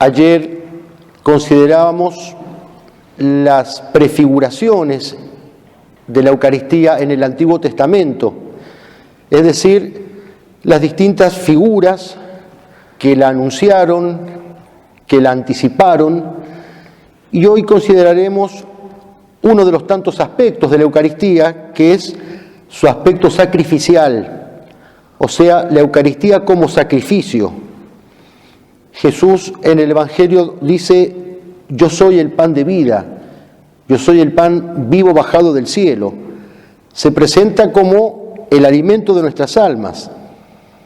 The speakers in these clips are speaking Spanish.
Ayer considerábamos las prefiguraciones de la Eucaristía en el Antiguo Testamento, es decir, las distintas figuras que la anunciaron, que la anticiparon, y hoy consideraremos uno de los tantos aspectos de la Eucaristía, que es su aspecto sacrificial, o sea, la Eucaristía como sacrificio. Jesús en el Evangelio dice: yo soy el pan de vida, yo soy el pan vivo bajado del cielo. Se presenta como el alimento de nuestras almas.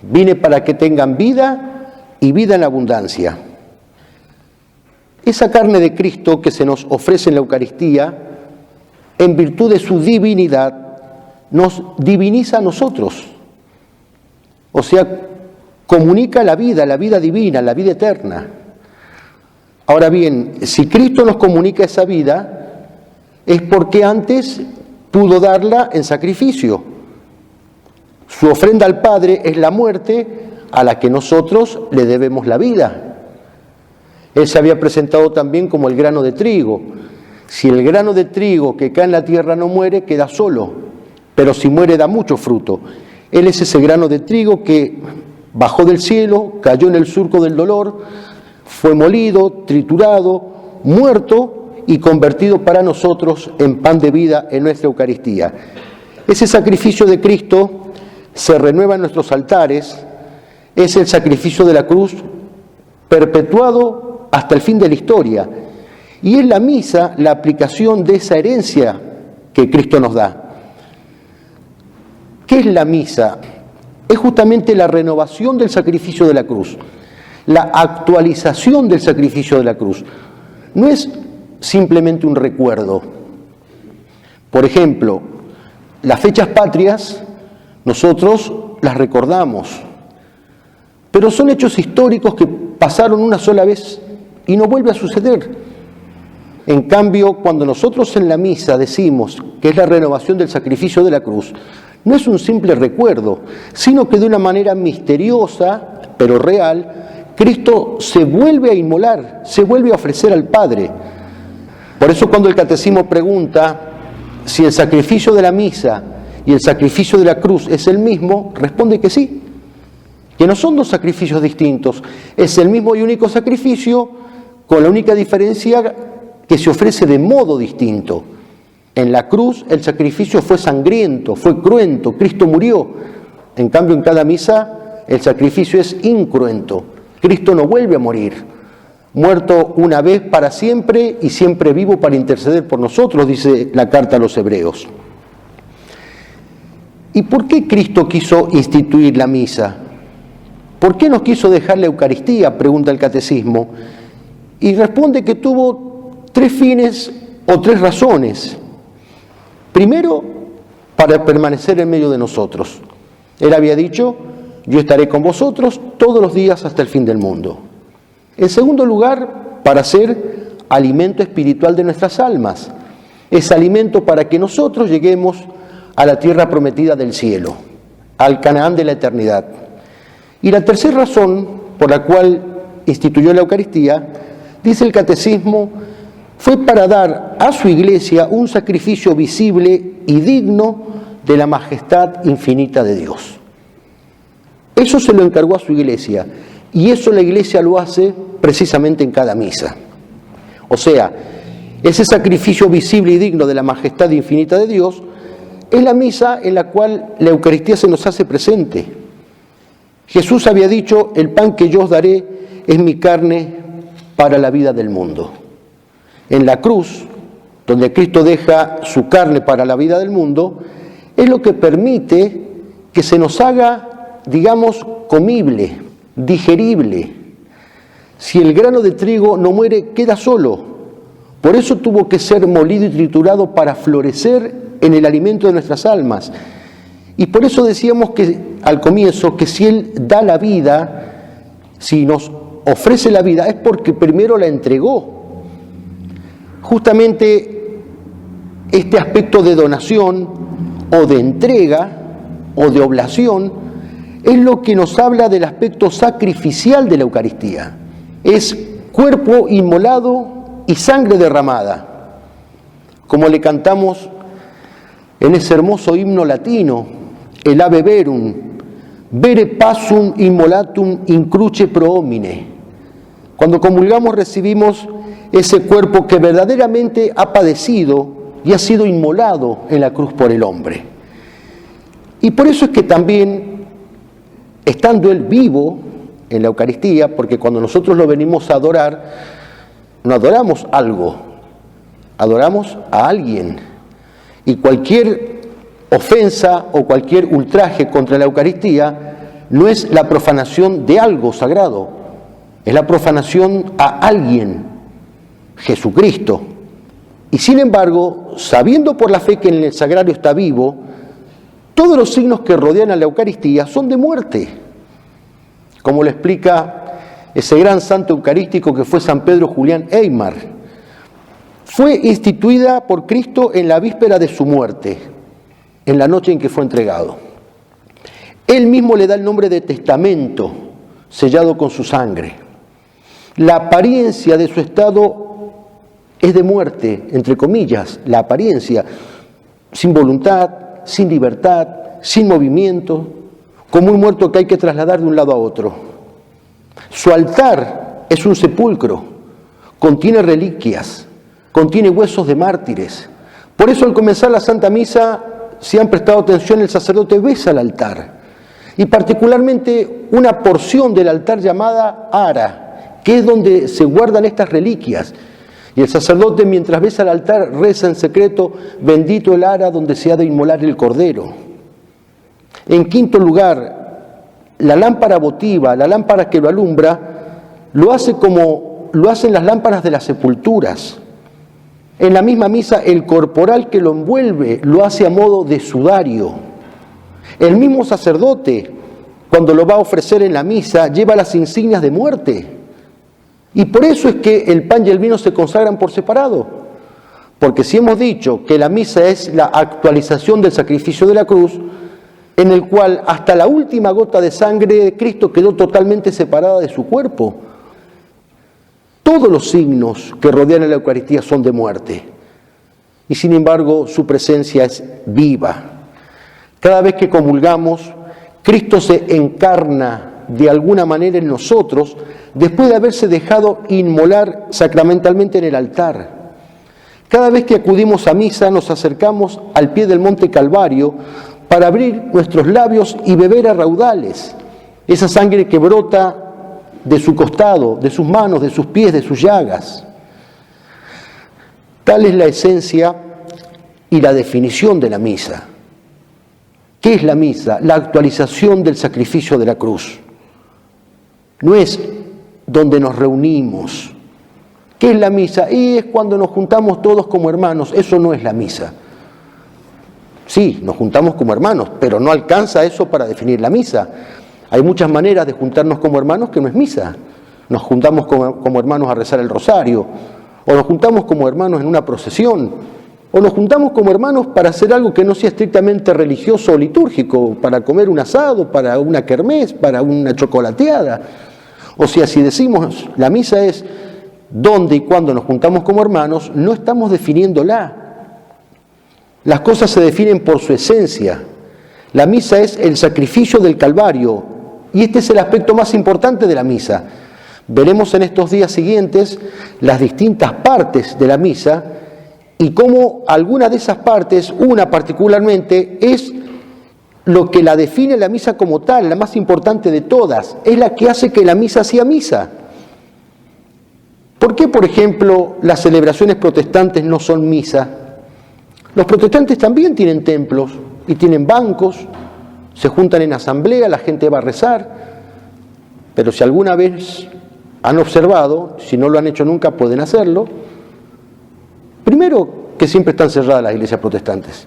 Vine para que tengan vida y vida en abundancia. Esa carne de Cristo que se nos ofrece en la Eucaristía, en virtud de su divinidad, nos diviniza a nosotros. O sea, comunica la vida divina, la vida eterna. Ahora bien, si Cristo nos comunica esa vida, es porque antes pudo darla en sacrificio. Su ofrenda al Padre es la muerte a la que nosotros le debemos la vida. Él se había presentado también como el grano de trigo. Si el grano de trigo que cae en la tierra no muere, queda solo, pero si muere da mucho fruto. Él es ese grano de trigo que bajó del cielo, cayó en el surco del dolor, fue molido, triturado, muerto y convertido para nosotros en pan de vida en nuestra Eucaristía. Ese sacrificio de Cristo se renueva en nuestros altares, es el sacrificio de la cruz perpetuado hasta el fin de la historia. Y es la misa la aplicación de esa herencia que Cristo nos da. ¿Qué es la misa? Es justamente la renovación del sacrificio de la cruz, la actualización del sacrificio de la cruz. No es simplemente un recuerdo. Por ejemplo, las fechas patrias nosotros las recordamos, pero son hechos históricos que pasaron una sola vez y no vuelve a suceder. En cambio, cuando nosotros en la misa decimos que es la renovación del sacrificio de la cruz, no es un simple recuerdo, sino que de una manera misteriosa, pero real, Cristo se vuelve a inmolar, se vuelve a ofrecer al Padre. Por eso cuando el Catecismo pregunta si el sacrificio de la misa y el sacrificio de la cruz es el mismo, responde que sí, que no son dos sacrificios distintos, es el mismo y único sacrificio, con la única diferencia que se ofrece de modo distinto. En la cruz el sacrificio fue sangriento, fue cruento, Cristo murió. En cambio, en cada misa el sacrificio es incruento. Cristo no vuelve a morir. Muerto una vez para siempre y siempre vivo para interceder por nosotros, dice la carta a los Hebreos. ¿Y por qué Cristo quiso instituir la misa? ¿Por qué nos quiso dejar la Eucaristía?, pregunta el Catecismo. Y responde que tuvo tres fines o tres razones. Primero, para permanecer en medio de nosotros. Él había dicho: yo estaré con vosotros todos los días hasta el fin del mundo. En segundo lugar, para ser alimento espiritual de nuestras almas. Es alimento para que nosotros lleguemos a la tierra prometida del cielo, al Canaán de la eternidad. Y la tercera razón por la cual instituyó la Eucaristía, dice el Catecismo, fue para dar a su Iglesia un sacrificio visible y digno de la majestad infinita de Dios. Eso se lo encargó a su Iglesia, y eso la Iglesia lo hace precisamente en cada misa. O sea, ese sacrificio visible y digno de la majestad infinita de Dios es la misa en la cual la Eucaristía se nos hace presente. Jesús había dicho: el pan que yo os daré es mi carne para la vida del mundo. En la cruz, donde Cristo deja su carne para la vida del mundo, es lo que permite que se nos haga, digamos, comible, digerible. Si el grano de trigo no muere, queda solo. Por eso tuvo que ser molido y triturado para florecer en el alimento de nuestras almas. Y por eso decíamos que al comienzo que si Él da la vida, si nos ofrece la vida, es porque primero la entregó. Justamente este aspecto de donación o de entrega o de oblación es lo que nos habla del aspecto sacrificial de la Eucaristía. Es cuerpo inmolado y sangre derramada, como le cantamos en ese hermoso himno latino, el Ave Verum, vere pasum immolatum in cruce pro homine. Cuando comulgamos recibimos ese cuerpo que verdaderamente ha padecido y ha sido inmolado en la cruz por el hombre. Y por eso es que también, estando Él vivo en la Eucaristía, porque cuando nosotros lo venimos a adorar, no adoramos algo, adoramos a alguien. Y cualquier ofensa o cualquier ultraje contra la Eucaristía no es la profanación de algo sagrado, es la profanación a alguien, Jesucristo. Y sin embargo, sabiendo por la fe que en el sagrario está vivo, todos los signos que rodean a la Eucaristía son de muerte, como lo explica ese gran santo eucarístico que fue San Pedro Julián Eymar. Fue instituida por Cristo en la víspera de su muerte, en la noche en que fue entregado. Él mismo le da el nombre de testamento, sellado con su sangre. La apariencia de su estado es de muerte, entre comillas, la apariencia, sin voluntad, sin libertad, sin movimiento, como un muerto que hay que trasladar de un lado a otro. Su altar es un sepulcro, contiene reliquias, contiene huesos de mártires. Por eso al comenzar la Santa Misa, si han prestado atención, el sacerdote besa el altar. Y particularmente una porción del altar llamada ara, que es donde se guardan estas reliquias. Y el sacerdote, mientras besa el altar, reza en secreto, bendito el ara donde se ha de inmolar el cordero. En quinto lugar, la lámpara votiva, la lámpara que lo alumbra, lo hace como lo hacen las lámparas de las sepulturas. En la misma misa, el corporal que lo envuelve lo hace a modo de sudario. El mismo sacerdote, cuando lo va a ofrecer en la misa, lleva las insignias de muerte. Y por eso es que el pan y el vino se consagran por separado. Porque si hemos dicho que la misa es la actualización del sacrificio de la cruz, en el cual hasta la última gota de sangre de Cristo quedó totalmente separada de su cuerpo. Todos los signos que rodean a la Eucaristía son de muerte. Y sin embargo, su presencia es viva. Cada vez que comulgamos, Cristo se encarna de alguna manera en nosotros, después de haberse dejado inmolar sacramentalmente en el altar. Cada vez que acudimos a misa, nos acercamos al pie del monte Calvario para abrir nuestros labios y beber a raudales esa sangre que brota de su costado, de sus manos, de sus pies, de sus llagas. Tal es la esencia y la definición de la misa. ¿Qué es la misa? La actualización del sacrificio de la cruz. No es donde nos reunimos. ¿Qué es la misa? Y es cuando nos juntamos todos como hermanos. Eso no es la misa. Sí, nos juntamos como hermanos, pero no alcanza eso para definir la misa. Hay muchas maneras de juntarnos como hermanos que no es misa. Nos juntamos como hermanos a rezar el rosario, o nos juntamos como hermanos en una procesión, o nos juntamos como hermanos para hacer algo que no sea estrictamente religioso o litúrgico, para comer un asado, para una kermés, para una chocolateada. O sea, si decimos la misa es dónde y cuándo nos juntamos como hermanos, no estamos definiéndola. Las cosas se definen por su esencia. La misa es el sacrificio del Calvario, y este es el aspecto más importante de la misa. Veremos en estos días siguientes las distintas partes de la misa y cómo alguna de esas partes, una particularmente, es lo que la define la misa como tal, la más importante de todas, es la que hace que la misa sea misa. ¿Por qué, por ejemplo, las celebraciones protestantes no son misa? Los protestantes también tienen templos y tienen bancos, se juntan en asamblea, la gente va a rezar, pero si alguna vez han observado, si no lo han hecho nunca pueden hacerlo, primero que siempre están cerradas las iglesias protestantes,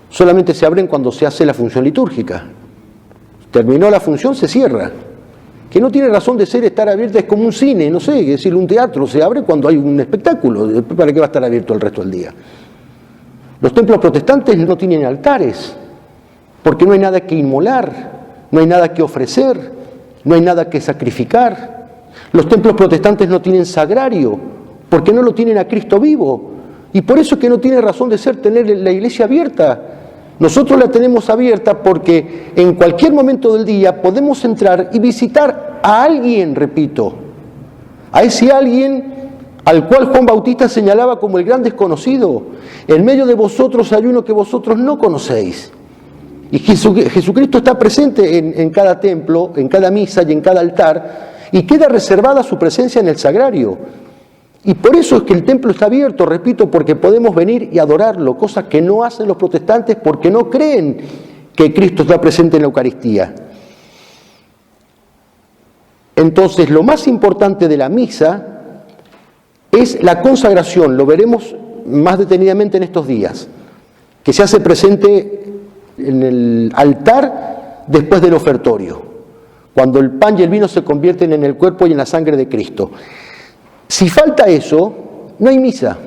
solamente se abren cuando se hace la función litúrgica, terminó la función, se cierra, que no tiene razón de ser estar abierta, es como un cine, no sé, es decir, un teatro, se abre cuando hay un espectáculo, ¿para qué va a estar abierto el resto del día? Los templos protestantes no tienen altares, porque no hay nada que inmolar, no hay nada que ofrecer, no hay nada que sacrificar. Los templos protestantes no tienen sagrario, porque no lo tienen a Cristo vivo. Y por eso es que no tiene razón de ser tener la iglesia abierta. Nosotros la tenemos abierta porque en cualquier momento del día podemos entrar y visitar a alguien, repito, a ese alguien al cual Juan Bautista señalaba como el gran desconocido. En medio de vosotros hay uno que vosotros no conocéis. Y Jesucristo está presente en cada templo, en cada misa y en cada altar, y queda reservada su presencia en el sagrario. Y por eso es que el templo está abierto, repito, porque podemos venir y adorarlo, cosas que no hacen los protestantes porque no creen que Cristo está presente en la Eucaristía. Entonces, lo más importante de la misa es la consagración, lo veremos más detenidamente en estos días, que se hace presente en el altar después del ofertorio, cuando el pan y el vino se convierten en el cuerpo y en la sangre de Cristo. Si falta eso, no hay misa.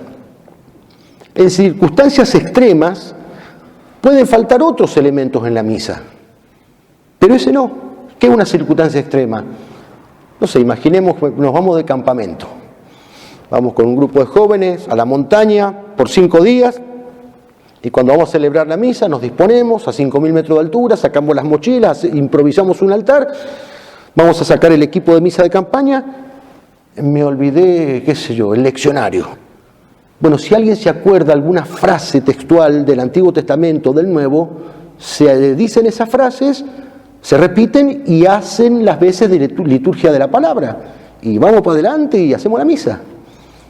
En circunstancias extremas pueden faltar otros elementos en la misa, pero ese no. ¿Qué es una circunstancia extrema? No sé, imaginemos que nos vamos de campamento. Vamos con un grupo de jóvenes a la montaña por 5 días y cuando vamos a celebrar la misa nos disponemos a 5.000 metros de altura, sacamos las mochilas, improvisamos un altar, vamos a sacar el equipo de misa de campaña. Me olvidé, qué sé yo, el leccionario. Bueno, si alguien se acuerda alguna frase textual del Antiguo Testamento, del Nuevo, se dicen esas frases, se repiten y hacen las veces de liturgia de la palabra. Y vamos para adelante y hacemos la misa.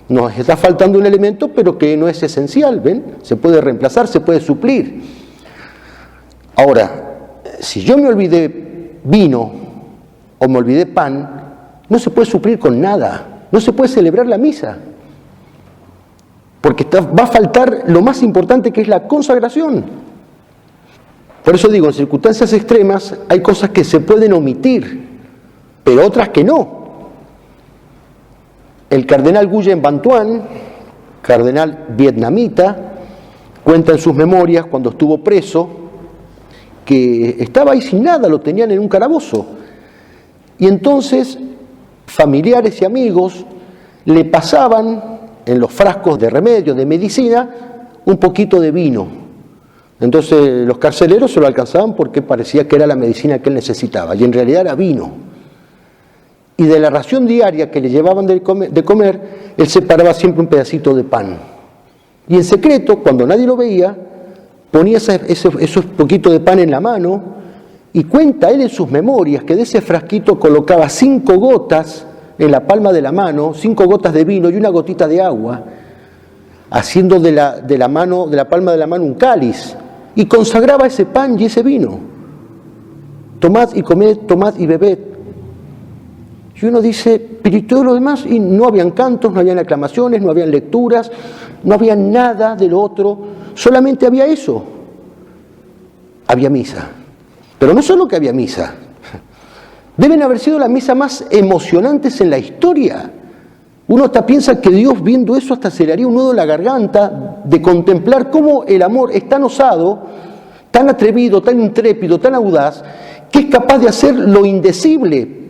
Nos está faltando un elemento, pero que no es esencial, ¿ven? Se puede reemplazar, se puede suplir. Ahora, si yo me olvidé vino o me olvidé pan, no se puede suplir con nada, no se puede celebrar la misa, porque va a faltar lo más importante, que es la consagración. Por eso digo, en circunstancias extremas hay cosas que se pueden omitir, pero otras que no. El cardenal Nguyen Van Thuan, cardenal vietnamita, cuenta en sus memorias cuando estuvo preso que estaba ahí sin nada, lo tenían en un calabozo. Y entonces familiares y amigos le pasaban en los frascos de remedio, de medicina, un poquito de vino. Entonces los carceleros se lo alcanzaban porque parecía que era la medicina que él necesitaba, y en realidad era vino. Y de la ración diaria que le llevaban de comer, él separaba siempre un pedacito de pan. Y en secreto, cuando nadie lo veía, ponía esos poquitos de pan en la mano. Y cuenta él en sus memorias que de ese frasquito colocaba 5 gotas en la palma de la mano, 5 gotas de vino y una gotita de agua, haciendo de la palma de la mano un cáliz, y consagraba ese pan y ese vino. Tomad y comed, tomad y bebed. Y uno dice, pero ¿y todo lo demás? Y no habían cantos, no habían aclamaciones, no habían lecturas, no había nada de lo otro, solamente había eso. Había misa. Pero no solo que había misa, deben haber sido las misas más emocionantes en la historia. Uno hasta piensa que Dios, viendo eso, hasta se le haría un nudo en la garganta de contemplar cómo el amor es tan osado, tan atrevido, tan intrépido, tan audaz, que es capaz de hacer lo indecible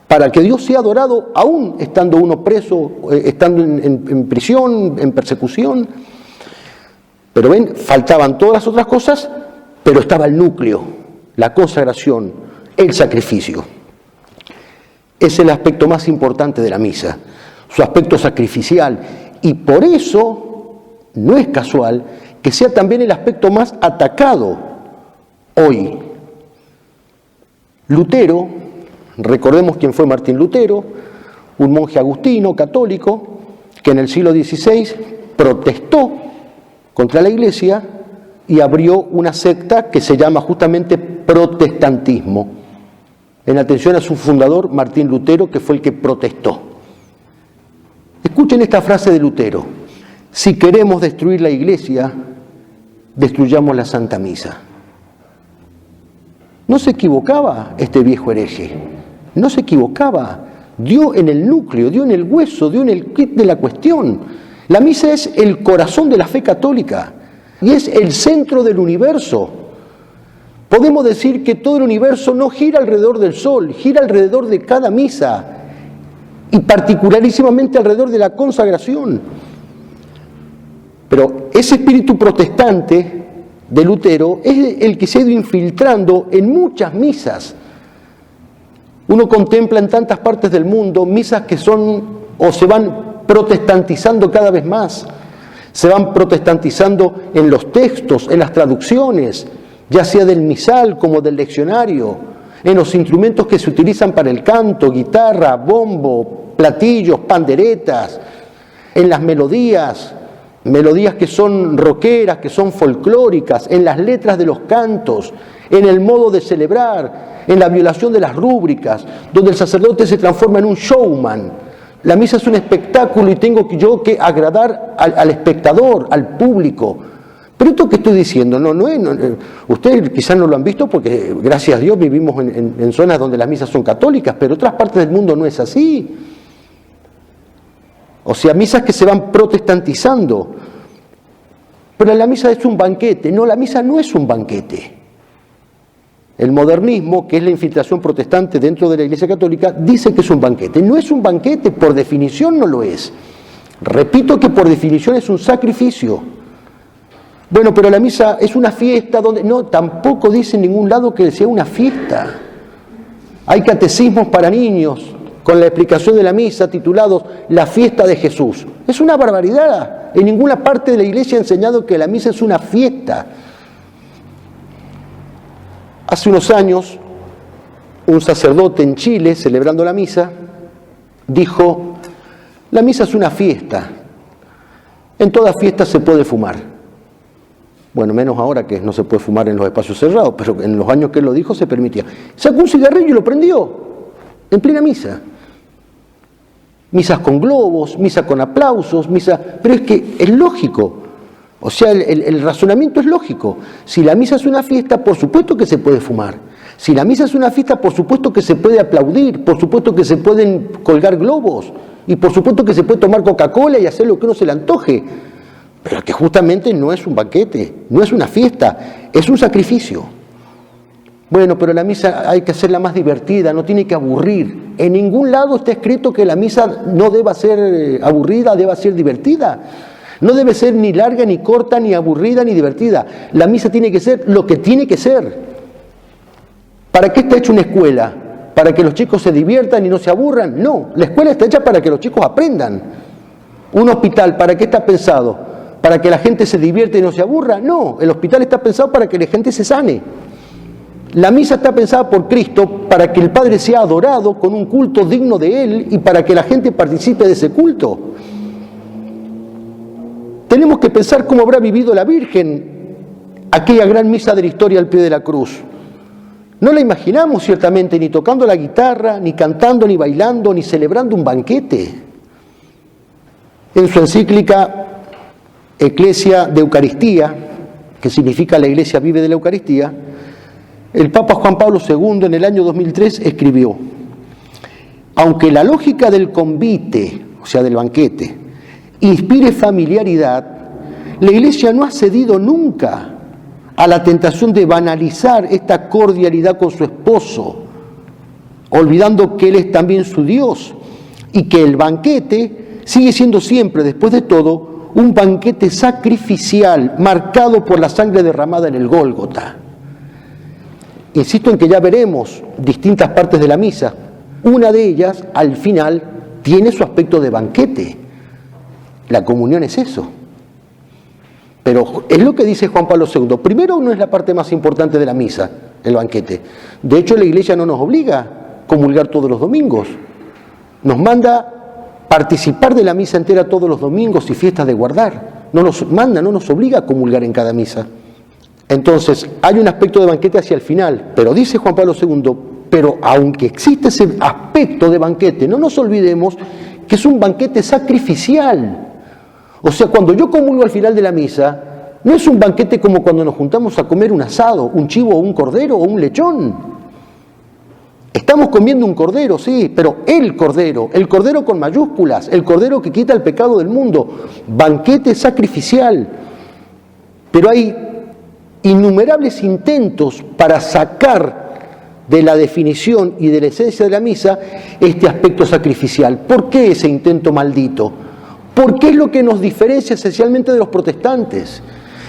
para que Dios sea adorado aún estando uno preso, estando en prisión, en persecución. Pero ven, faltaban todas las otras cosas, pero estaba el núcleo. La consagración, el sacrificio. Es el aspecto más importante de la misa, su aspecto sacrificial. Y por eso no es casual que sea también el aspecto más atacado hoy. Lutero, recordemos quién fue Martín Lutero, un monje agustino, católico, que en el siglo XVI protestó contra la Iglesia y abrió una secta que se llama justamente protestantismo, en atención a su fundador, Martín Lutero, que fue el que protestó. Escuchen esta frase de Lutero: si queremos destruir la Iglesia, destruyamos la Santa Misa. No se equivocaba este viejo hereje, no se equivocaba, dio en el núcleo, dio en el hueso, dio en el quid de la cuestión. La misa es el corazón de la fe católica y es el centro del universo. Podemos decir que todo el universo no gira alrededor del sol, gira alrededor de cada misa. y particularísimamente alrededor de la consagración. Pero ese espíritu protestante de Lutero es el que se ha ido infiltrando en muchas misas. Uno contempla en tantas partes del mundo misas que son o se van protestantizando cada vez más, se van protestantizando en los textos, en las traducciones, ya sea del misal como del leccionario, en los instrumentos que se utilizan para el canto, guitarra, bombo, platillos, panderetas, en las melodías que son rockeras, que son folclóricas, en las letras de los cantos, en el modo de celebrar, en la violación de las rúbricas, donde el sacerdote se transforma en un showman. La misa es un espectáculo y tengo yo que agradar al espectador, al público. Pero esto que estoy diciendo, ustedes quizás no lo han visto porque, gracias a Dios, vivimos en zonas donde las misas son católicas, pero en otras partes del mundo no es así. O sea, misas que se van protestantizando. Pero la misa es un banquete. No, la misa no es un banquete. El modernismo, que es la infiltración protestante dentro de la Iglesia Católica, dice que es un banquete. No es un banquete, por definición no lo es. Repito que por definición es un sacrificio. Bueno, pero la misa es una fiesta donde... No, tampoco dice en ningún lado que sea una fiesta. Hay catecismos para niños con la explicación de la misa titulados La fiesta de Jesús. Es una barbaridad. En ninguna parte de la Iglesia ha enseñado que la misa es una fiesta. Hace unos años, un sacerdote en Chile, celebrando la misa, dijo: la misa es una fiesta. En toda fiesta se puede fumar. Bueno, menos ahora que no se puede fumar en los espacios cerrados, pero en los años que él lo dijo se permitía. Sacó un cigarrillo y lo prendió, en plena misa. Misas con globos, misa con aplausos, misa... Pero es que es lógico. O sea, el razonamiento es lógico. Si la misa es una fiesta, por supuesto que se puede fumar. Si la misa es una fiesta, por supuesto que se puede aplaudir, por supuesto que se pueden colgar globos, y por supuesto que se puede tomar Coca-Cola y hacer lo que uno se le antoje. Pero que justamente no es un banquete, no es una fiesta, es un sacrificio. Bueno, pero la misa hay que hacerla más divertida, no tiene que aburrir. En ningún lado está escrito que la misa no deba ser aburrida, deba ser divertida. No debe ser ni larga, ni corta, ni aburrida, ni divertida. La misa tiene que ser lo que tiene que ser. ¿Para qué está hecha una escuela? ¿Para que los chicos se diviertan y no se aburran? No, la escuela está hecha para que los chicos aprendan. ¿Un hospital para qué está pensado? ¿Para que la gente se divierta y no se aburra? No, el hospital está pensado para que la gente se sane. La misa está pensada por Cristo para que el Padre sea adorado con un culto digno de Él y para que la gente participe de ese culto. Tenemos que pensar cómo habrá vivido la Virgen aquella gran misa de la historia al pie de la cruz. No la imaginamos ciertamente ni tocando la guitarra, ni cantando, ni bailando, ni celebrando un banquete. En su encíclica Ecclesia de Eucaristía, que significa la Iglesia vive de la Eucaristía, el Papa Juan Pablo II en el año 2003 escribió: aunque la lógica del convite, o sea del banquete, inspire familiaridad, la Iglesia no ha cedido nunca a la tentación de banalizar esta cordialidad con su esposo, olvidando que Él es también su Dios y que el banquete sigue siendo siempre, después de todo, un banquete sacrificial marcado por la sangre derramada en el Gólgota. Insisto en que ya veremos distintas partes de la misa. Una de ellas, al final, tiene su aspecto de banquete. La comunión es eso. Pero es lo que dice Juan Pablo II. Primero, no es la parte más importante de la misa, el banquete. De hecho, la Iglesia no nos obliga a comulgar todos los domingos. Nos manda participar de la misa entera todos los domingos y fiestas de guardar. No nos manda, no nos obliga a comulgar en cada misa. Entonces, hay un aspecto de banquete hacia el final, pero dice Juan Pablo II, pero aunque existe ese aspecto de banquete, no nos olvidemos que es un banquete sacrificial. O sea, cuando yo comulgo al final de la misa, no es un banquete como cuando nos juntamos a comer un asado, un chivo o un cordero o un lechón. Estamos comiendo un cordero, sí, pero el cordero con mayúsculas, el cordero que quita el pecado del mundo, banquete sacrificial. Pero hay innumerables intentos para sacar de la definición y de la esencia de la misa este aspecto sacrificial. ¿Por qué ese intento maldito? Porque es lo que nos diferencia esencialmente de los protestantes.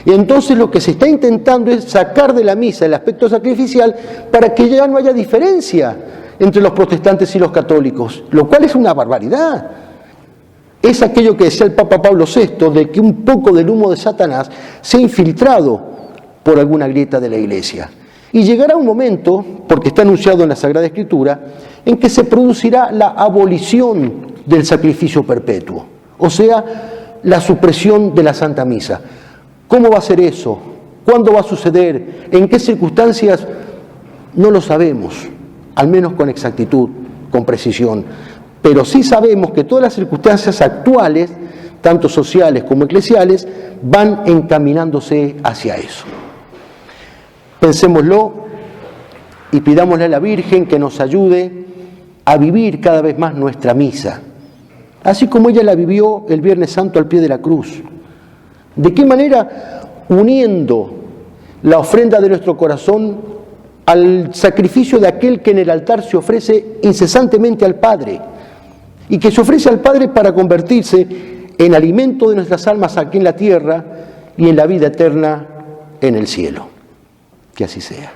Y entonces lo que se está intentando es sacar de la misa el aspecto sacrificial para que ya no haya diferencia entre los protestantes y los católicos, lo cual es una barbaridad. Es aquello que decía el Papa Pablo VI, de que un poco del humo de Satanás se ha infiltrado por alguna grieta de la Iglesia. Y llegará un momento, porque está anunciado en la Sagrada Escritura, en que se producirá la abolición del sacrificio perpetuo, o sea, la supresión de la Santa Misa. ¿Cómo va a ser eso? ¿Cuándo va a suceder? ¿En qué circunstancias? No lo sabemos, al menos con exactitud, con precisión. Pero sí sabemos que todas las circunstancias actuales, tanto sociales como eclesiales, van encaminándose hacia eso. Pensémoslo y pidámosle a la Virgen que nos ayude a vivir cada vez más nuestra misa, así como ella la vivió el Viernes Santo al pie de la cruz. ¿De qué manera? Uniendo la ofrenda de nuestro corazón al sacrificio de aquel que en el altar se ofrece incesantemente al Padre, y que se ofrece al Padre para convertirse en alimento de nuestras almas aquí en la tierra y en la vida eterna en el cielo. Que así sea.